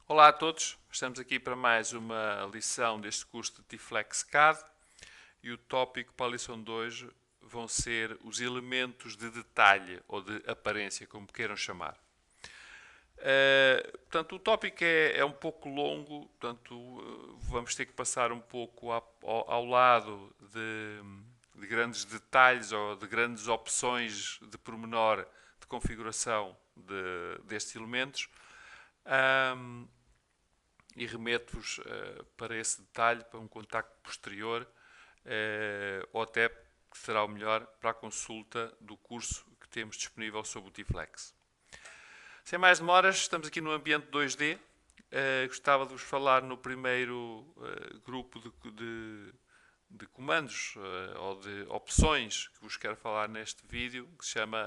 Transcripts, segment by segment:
Olá a todos, estamos aqui para mais uma lição deste curso de Tiflex CAD e o tópico para a lição de hoje vão ser os elementos de detalhe ou de aparência, como queiram chamar. Portanto, o tópico é um pouco longo, portanto, vamos ter que passar um pouco ao lado de grandes detalhes ou de grandes opções de pormenor de configuração destes elementos. Um, e remeto-vos para esse detalhe, para um contacto posterior, ou até, que será o melhor, para a consulta do curso que temos disponível sobre o Tiflex. Sem mais demoras, estamos aqui no ambiente 2D. Gostava de vos falar no primeiro grupo de comandos ou de opções que vos quero falar neste vídeo, que se chama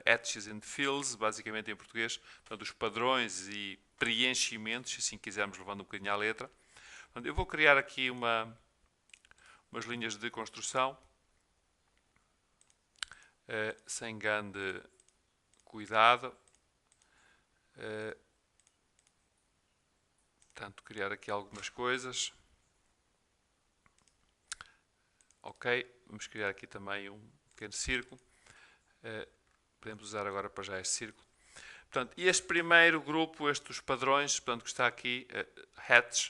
Hatches and Fills, basicamente em português, portanto, os padrões e preenchimentos, se assim quisermos, levando um bocadinho à letra. Portanto, eu vou criar aqui umas linhas de construção, sem grande cuidado. Portanto, criar aqui algumas coisas. Ok, vamos criar aqui também um pequeno círculo. Podemos usar agora para já este círculo. Portanto, este primeiro grupo, este dos padrões, portanto, que está aqui, hatch,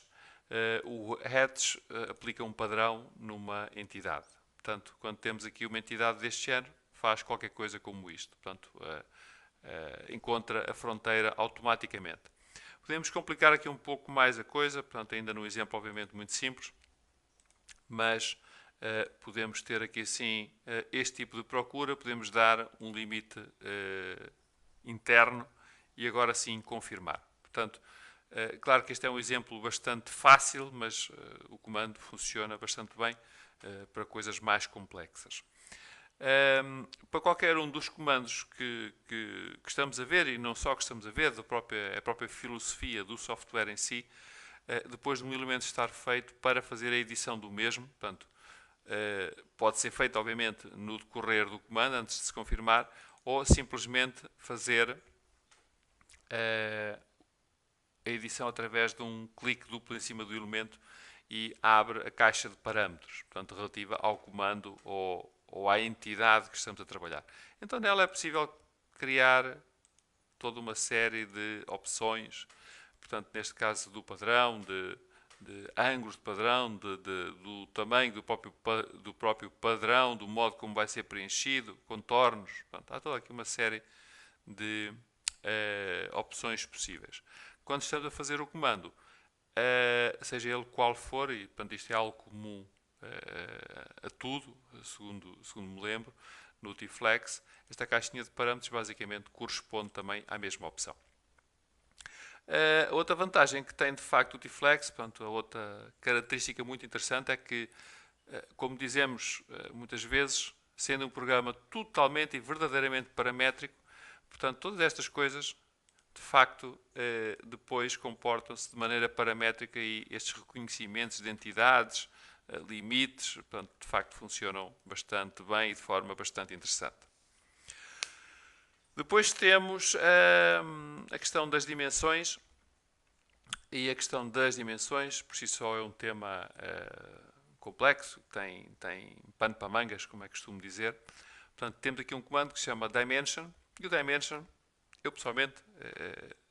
o hatch aplica um padrão numa entidade. Portanto, quando temos aqui uma entidade deste género, faz qualquer coisa como isto. Portanto, encontra a fronteira automaticamente. Podemos complicar aqui um pouco mais a coisa, portanto, ainda num exemplo obviamente muito simples, mas podemos ter aqui assim este tipo de procura, podemos dar um limite interno e agora sim confirmar. Portanto, claro que este é um exemplo bastante fácil, mas o comando funciona bastante bem para coisas mais complexas. Para qualquer um dos comandos que estamos a ver, e não só que estamos a ver, a própria filosofia do software em si, depois de um elemento estar feito para fazer a edição do mesmo, portanto, pode ser feito obviamente no decorrer do comando, antes de se confirmar, ou simplesmente fazer a edição através de um clique duplo em cima do elemento e abre a caixa de parâmetros, portanto, relativa ao comando ou à entidade que estamos a trabalhar. Então, nela é possível criar toda uma série de opções, portanto, neste caso do padrão, de ângulos de padrão, do tamanho do próprio padrão, do modo como vai ser preenchido, contornos. Portanto, há toda aqui uma série de opções possíveis. Quando estamos a fazer o comando, seja ele qual for, e portanto, isto é algo comum a tudo, segundo me lembro, no Tiflex, esta caixinha de parâmetros basicamente corresponde também à mesma opção. Outra vantagem que tem de facto o Tiflex, portanto, a outra característica muito interessante é que, como dizemos muitas vezes, sendo um programa totalmente e verdadeiramente paramétrico, portanto, todas estas coisas de facto depois comportam-se de maneira paramétrica e estes reconhecimentos de entidades, limites, portanto, de facto funcionam bastante bem e de forma bastante interessante. Depois temos a questão das dimensões, e a questão das dimensões por si só é um tema complexo, tem pano para mangas, como é costume dizer. Portanto, temos aqui um comando que se chama dimension, e o dimension, eu pessoalmente,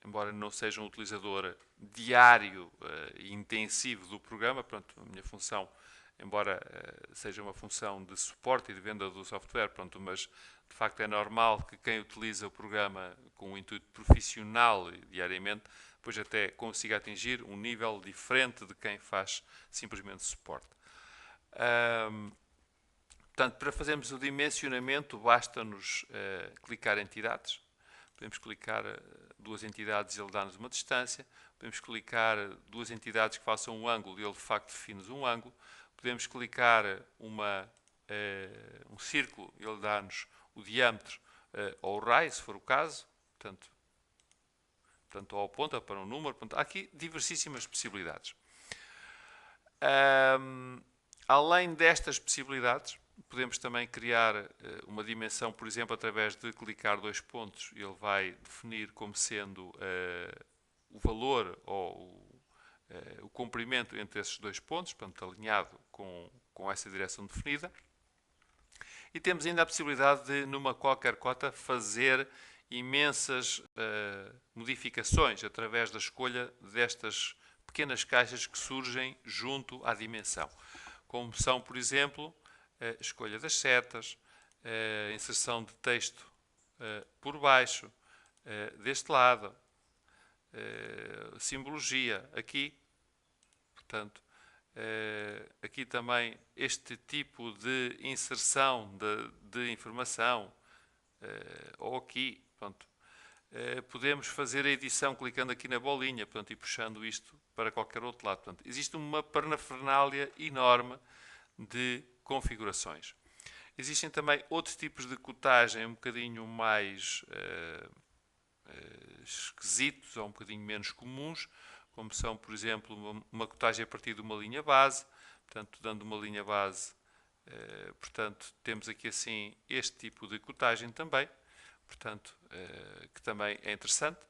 embora não seja um utilizador diário e intensivo do programa, pronto, a minha função, embora seja uma função de suporte e de venda do software, pronto, mas de facto é normal que quem utiliza o programa com um intuito profissional diariamente, depois até consiga atingir um nível diferente de quem faz simplesmente suporte. Portanto, para fazermos o dimensionamento, basta-nos clicar em entidades. Podemos clicar duas entidades e ele dá-nos uma distância. Podemos clicar duas entidades que façam um ângulo e ele de facto define-nos um ângulo. Podemos clicar um círculo e ele dá-nos o diâmetro ou o raio, se for o caso. Portanto, ou aponta para um número. Portanto, há aqui diversíssimas possibilidades. Além destas possibilidades, podemos também criar uma dimensão, por exemplo, através de clicar dois pontos. Ele vai definir como sendo o valor ou o comprimento entre esses dois pontos, portanto, alinhado com essa direção definida. E temos ainda a possibilidade de, numa qualquer cota, fazer imensas modificações através da escolha destas pequenas caixas que surgem junto à dimensão. Como são, por exemplo, a escolha das setas, a inserção de texto por baixo, deste lado, simbologia aqui, portanto, aqui também este tipo de inserção de informação, ou aqui, pronto, podemos fazer a edição clicando aqui na bolinha, portanto, e puxando isto para qualquer outro lado. Portanto, existe uma parafernália enorme de configurações. Existem também outros tipos de cotagem um bocadinho mais esquisitos ou um bocadinho menos comuns, como são, por exemplo, uma cotagem a partir de uma linha base, portanto, dando uma linha base, portanto, temos aqui assim este tipo de cotagem também, portanto, que também é interessante.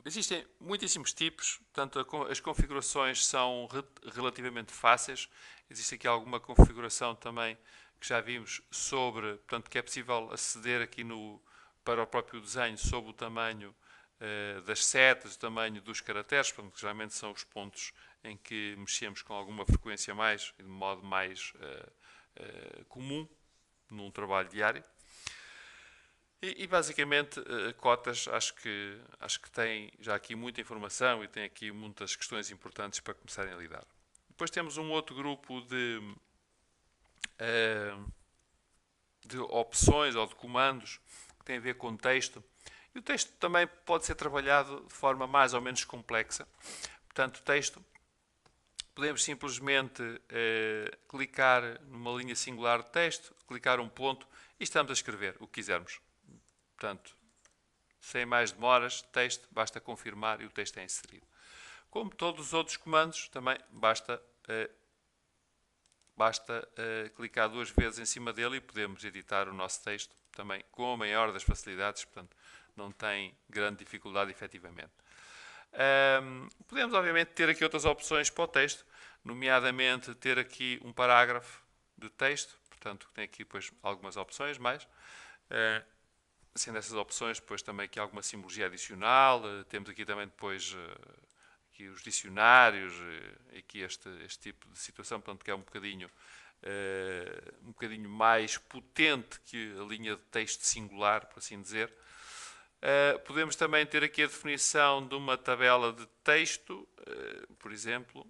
Existem muitíssimos tipos, portanto, as configurações são relativamente fáceis. Existe aqui alguma configuração também que já vimos sobre, portanto, que é possível aceder aqui para o próprio desenho sobre o tamanho das setas, o tamanho dos caracteres, portanto, que geralmente são os pontos em que mexemos com alguma frequência mais e de modo mais comum num trabalho diário. E basicamente, cotas, acho que tem já aqui muita informação e tem aqui muitas questões importantes para começarem a lidar. Depois temos um outro grupo de opções ou de comandos que tem a ver com texto. E o texto também pode ser trabalhado de forma mais ou menos complexa. Portanto, o texto, podemos simplesmente clicar numa linha singular de texto, clicar um ponto e estamos a escrever o que quisermos. Portanto, sem mais demoras, texto, basta confirmar e o texto é inserido. Como todos os outros comandos, também basta clicar duas vezes em cima dele e podemos editar o nosso texto também com a maior das facilidades, portanto, não tem grande dificuldade efetivamente. Podemos, obviamente, ter aqui outras opções para o texto, nomeadamente ter aqui um parágrafo de texto, portanto, tem aqui depois algumas opções mais. Sendo essas opções, depois também aqui alguma simbologia adicional, temos aqui também depois aqui os dicionários, aqui este tipo de situação, portanto, que é um bocadinho mais potente que a linha de texto singular, por assim dizer. Podemos também ter aqui a definição de uma tabela de texto, por exemplo.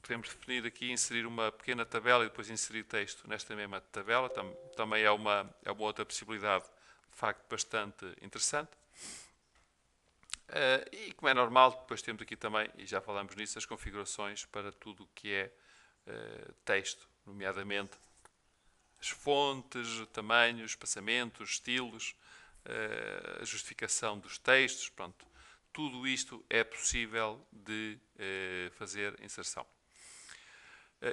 Podemos definir aqui, inserir uma pequena tabela e depois inserir texto nesta mesma tabela. Também é uma outra possibilidade, de facto, bastante interessante. E como é normal, depois temos aqui também, e já falamos nisso, as configurações para tudo o que é texto, nomeadamente as fontes, tamanhos, espaçamentos, estilos, a justificação dos textos, pronto. Tudo isto é possível de fazer inserção.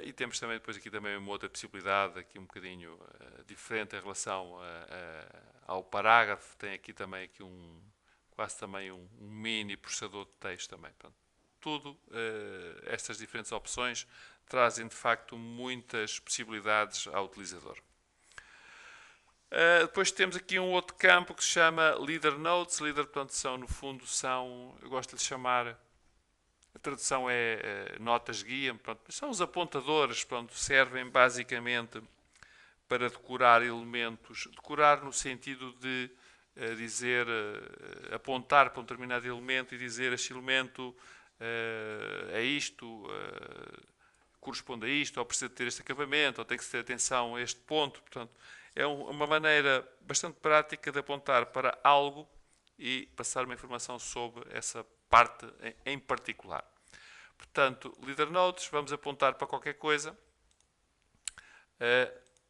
E temos também depois aqui também uma outra possibilidade, aqui um bocadinho diferente em relação ao parágrafo. Tem aqui também aqui quase também um mini processador de texto também. Portanto, tudo estas diferentes opções trazem de facto muitas possibilidades ao utilizador. Depois temos aqui um outro campo que se chama Leader Notes. Leader, portanto, no fundo, eu gosto de lhe chamar, a tradução é notas guia, pronto, são os apontadores, pronto, servem basicamente para decorar elementos, decorar no sentido de dizer, apontar para um determinado elemento e dizer este elemento é isto, corresponde a isto, ou precisa ter este acabamento, ou tem que ter atenção a este ponto. Portanto, é uma maneira bastante prática de apontar para algo e passar uma informação sobre essa parte em particular. Portanto, Leader Notes, vamos apontar para qualquer coisa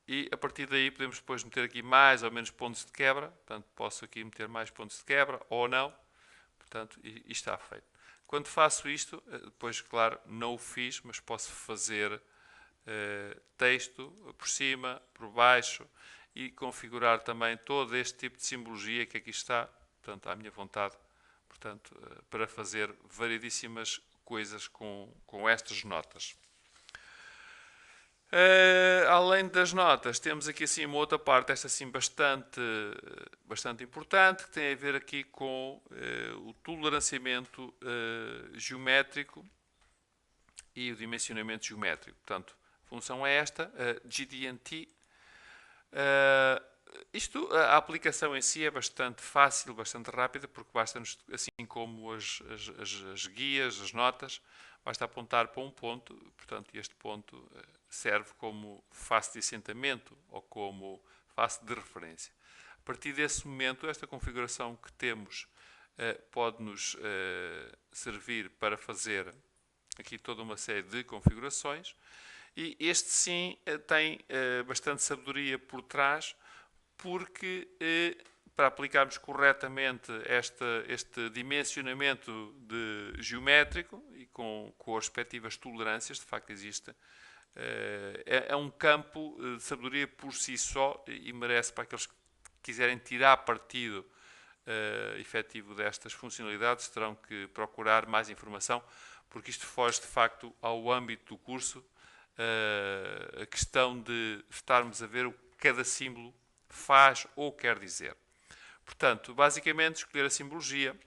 e a partir daí podemos depois meter aqui mais ou menos pontos de quebra. Portanto, posso aqui meter mais pontos de quebra ou não. Portanto, e está feito. Quando faço isto, depois, claro, não o fiz, mas posso fazer texto por cima, por baixo e configurar também todo este tipo de simbologia que aqui está, portanto, à minha vontade, portanto, para fazer variedíssimas coisas com estas notas. Além das notas, temos aqui assim uma outra parte, esta assim bastante importante, que tem a ver aqui com o toleranciamento geométrico e o dimensionamento geométrico. Portanto, a função é esta, GD&T. A aplicação em si é bastante fácil, bastante rápida, porque basta-nos, assim como as guias, as notas, basta apontar para um ponto, portanto, este ponto serve como face de assentamento ou como face de referência. A partir desse momento, esta configuração que temos pode-nos servir para fazer aqui toda uma série de configurações, e este sim tem bastante sabedoria por trás, porque para aplicarmos corretamente este dimensionamento geométrico e com as respectivas tolerâncias, de facto existe, é um campo de sabedoria por si só e merece, para aqueles que quiserem tirar partido efetivo destas funcionalidades, terão que procurar mais informação, porque isto foge de facto ao âmbito do curso, a questão de estarmos a ver o que cada símbolo faz ou quer dizer. Portanto, basicamente, escolher a simbologia,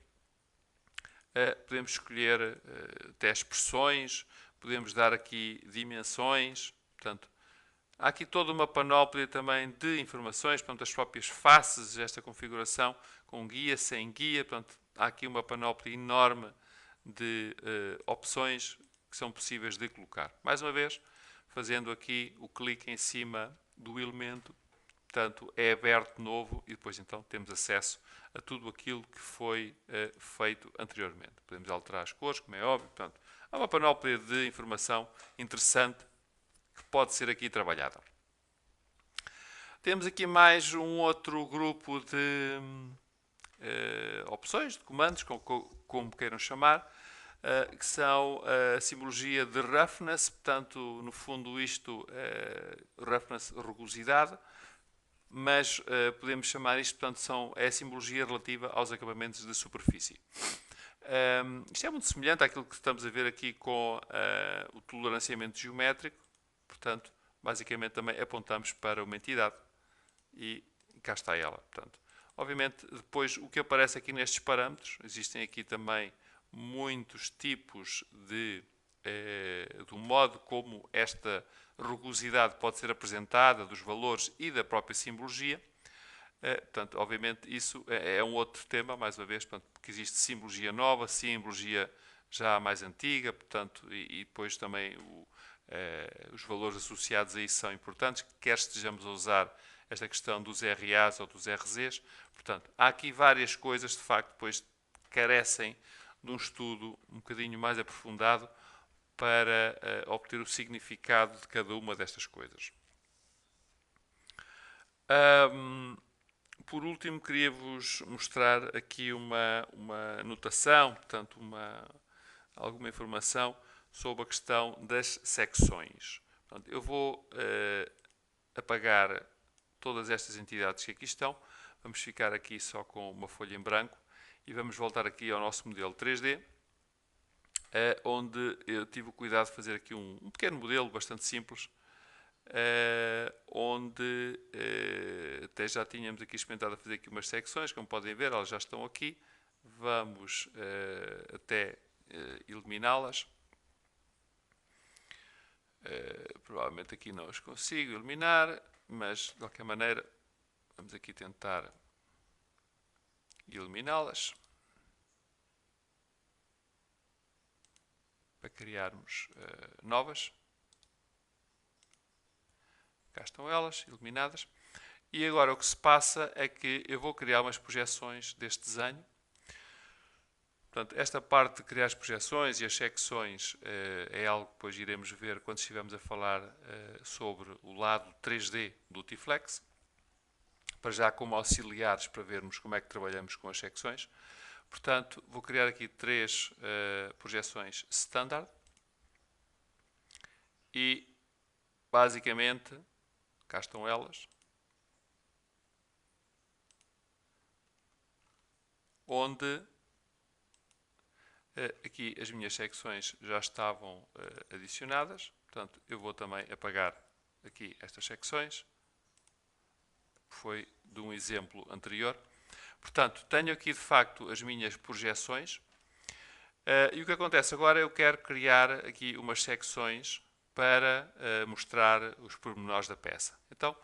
podemos escolher até expressões, podemos dar aqui dimensões, portanto, há aqui toda uma panóplia também de informações, portanto, as próprias faces desta configuração, com guia, sem guia, portanto, há aqui uma panóplia enorme de opções que são possíveis de colocar. Mais uma vez, fazendo aqui o clique em cima do elemento, portanto, é aberto de novo e depois então temos acesso a tudo aquilo que foi feito anteriormente. Podemos alterar as cores, como é óbvio, portanto, há uma panóplia de informação interessante que pode ser aqui trabalhada. Temos aqui mais um outro grupo de opções, de comandos, como queiram chamar, que são a simbologia de roughness, portanto, no fundo isto é roughness, rugosidade, mas podemos chamar isto, portanto, é a simbologia relativa aos acabamentos de superfície. Isto é muito semelhante àquilo que estamos a ver aqui com o toleranciamento geométrico, portanto, basicamente também apontamos para uma entidade e cá está ela. Portanto, obviamente, depois o que aparece aqui nestes parâmetros, existem aqui também muitos tipos do modo como esta rugosidade pode ser apresentada, dos valores e da própria simbologia. Portanto, obviamente, isso é um outro tema, mais uma vez, portanto, porque existe simbologia nova, simbologia já mais antiga, portanto, e depois também os valores associados a isso são importantes, quer estejamos a usar esta questão dos RAs ou dos RZs. Portanto, há aqui várias coisas, de facto, depois carecem de um estudo um bocadinho mais aprofundado para obter o significado de cada uma destas coisas. Por último, queria-vos mostrar aqui uma notação, portanto, alguma informação sobre a questão das secções. Portanto, eu vou apagar todas estas entidades que aqui estão, vamos ficar aqui só com uma folha em branco e vamos voltar aqui ao nosso modelo 3D, onde eu tive o cuidado de fazer aqui um pequeno modelo bastante simples, onde até já tínhamos aqui experimentado a fazer aqui umas secções, como podem ver, elas já estão aqui. Vamos até eliminá-las. Provavelmente aqui não as consigo eliminar, mas de qualquer maneira vamos aqui tentar eliminá-las para criarmos novas. Cá estão elas, eliminadas. E agora o que se passa é que eu vou criar umas projeções deste desenho. Portanto, esta parte de criar as projeções e as secções é algo que depois iremos ver quando estivermos a falar sobre o lado 3D do T-Flex. Para já como auxiliares para vermos como é que trabalhamos com as secções. Portanto, vou criar aqui 3 projeções standard. E, basicamente, cá estão elas, onde Aqui as minhas secções já estavam adicionadas, portanto eu vou também apagar aqui estas secções. Foi de um exemplo anterior. Portanto, tenho aqui de facto as minhas projeções. E o que acontece agora, eu quero criar aqui umas secções para mostrar os pormenores da peça. Então,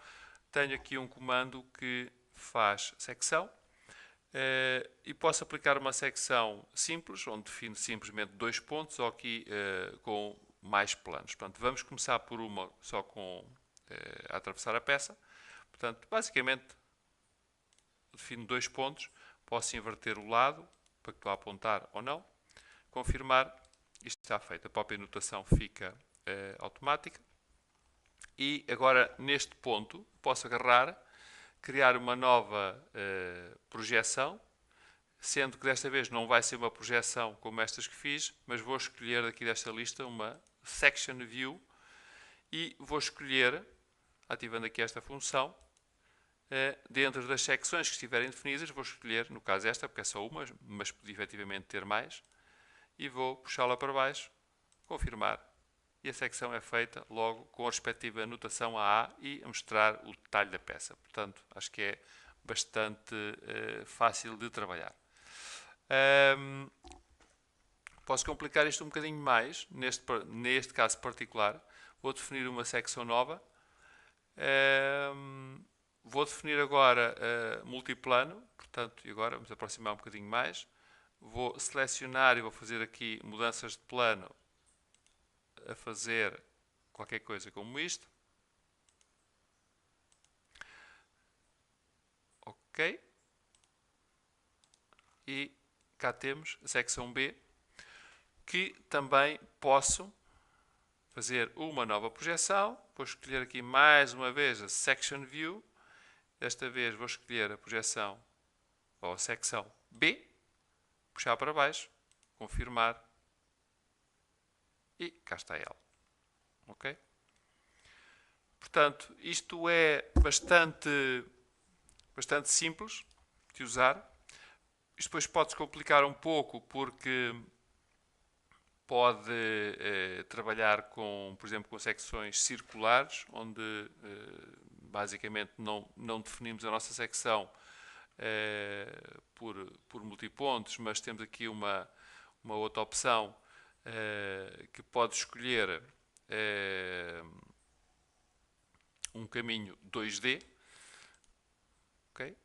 tenho aqui um comando que faz secção e posso aplicar uma secção simples, onde defino simplesmente 2 pontos, ou aqui com mais planos. Portanto, vamos começar por uma só com a atravessar a peça. Portanto, basicamente, defino 2 pontos, posso inverter o lado para que estou a apontar ou não, confirmar, isto está feito, a própria notação fica automática. E agora, neste ponto, posso agarrar, criar uma nova projeção, sendo que desta vez não vai ser uma projeção como estas que fiz, mas vou escolher aqui desta lista uma Section View e vou escolher, ativando aqui esta função, dentro das secções que estiverem definidas, vou escolher, no caso esta, porque é só uma, mas podia efetivamente ter mais, e vou puxá-la para baixo, confirmar. E a secção é feita logo com a respectiva anotação AA e a mostrar o detalhe da peça. Portanto, acho que é bastante fácil de trabalhar. Posso complicar isto um bocadinho mais, neste caso particular. Vou definir uma secção nova. Vou definir agora multiplano, portanto, e agora vamos aproximar um bocadinho mais. Vou selecionar e vou fazer aqui mudanças de plano a fazer qualquer coisa como isto. Ok. E cá temos a secção B, que também posso fazer uma nova projeção. Vou escolher aqui mais uma vez a Section View. Desta vez vou escolher a projeção ou a secção B, puxar para baixo, confirmar e cá está ela. Ok? Portanto, isto é bastante simples de usar. Isto depois pode-se complicar um pouco porque pode trabalhar com, por exemplo, com secções circulares, onde basicamente não definimos a nossa secção por multipontos, mas temos aqui uma outra opção que pode escolher um caminho 2D. Okay?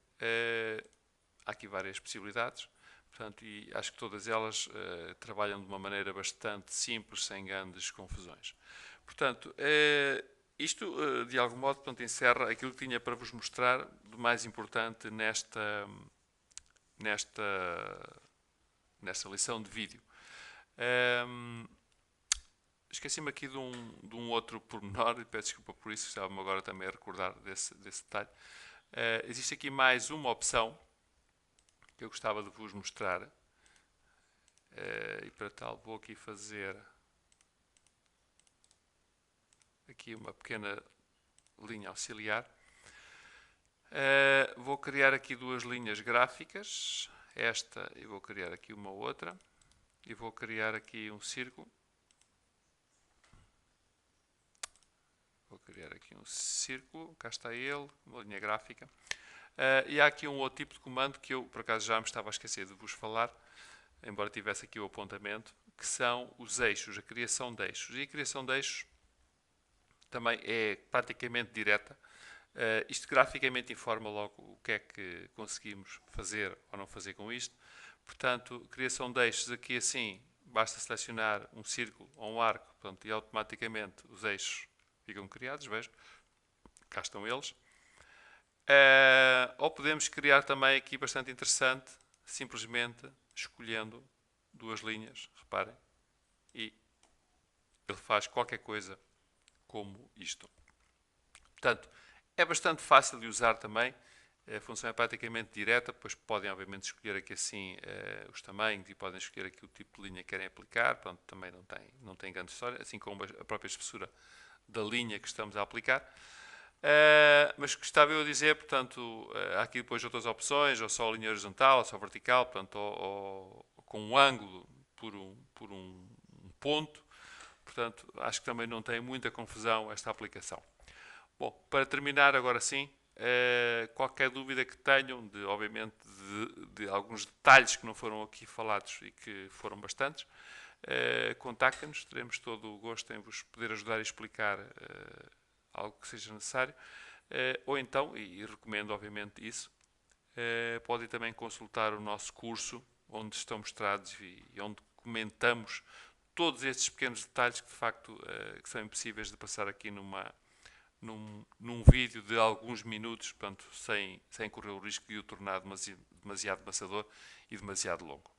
Há aqui várias possibilidades, portanto, e acho que todas elas trabalham de uma maneira bastante simples, sem grandes confusões. Portanto, isto, de algum modo, portanto, encerra aquilo que tinha para vos mostrar do mais importante nesta lição de vídeo. Esqueci-me aqui de um outro pormenor, e peço desculpa por isso, estava-me agora também a recordar desse detalhe. Existe aqui mais uma opção que eu gostava de vos mostrar. E para tal vou aqui fazer aqui uma pequena linha auxiliar. Vou criar aqui duas linhas gráficas, esta e vou criar aqui uma outra, e vou criar aqui um círculo. Vou criar aqui um círculo, cá está ele, uma linha gráfica. E há aqui um outro tipo de comando que eu, por acaso, já me estava a esquecer de vos falar, embora tivesse aqui o apontamento, que são os eixos, a criação de eixos. E a criação de eixos também é praticamente direta. Isto graficamente informa logo o que é que conseguimos fazer ou não fazer com isto. Portanto, criação de eixos aqui assim, basta selecionar um círculo ou um arco, portanto, e automaticamente os eixos ficam criados, vejam, cá estão eles. Ou podemos criar também aqui bastante interessante, simplesmente escolhendo duas linhas, reparem, e ele faz qualquer coisa como isto. Portanto, é bastante fácil de usar também, a função é praticamente direta, depois podem obviamente escolher aqui assim os tamanhos e podem escolher aqui o tipo de linha que querem aplicar, portanto também não tem grande história, assim como a própria espessura da linha que estamos a aplicar. Mas gostava eu de dizer, portanto, há aqui depois outras opções, ou só linha horizontal, ou só vertical, portanto, ou com um ângulo por um ponto. Portanto, acho que também não tem muita confusão esta aplicação. Bom, para terminar, agora sim, qualquer dúvida que tenham, obviamente, de alguns detalhes que não foram aqui falados e que foram bastantes, contactem-nos, teremos todo o gosto em vos poder ajudar a explicar algo que seja necessário. Ou então, e recomendo obviamente isso, podem também consultar o nosso curso, onde estão mostrados e onde comentamos todos estes pequenos detalhes que de facto que são impossíveis de passar aqui num vídeo de alguns minutos, portanto, sem correr o risco de o tornar demasiado maçador e demasiado longo.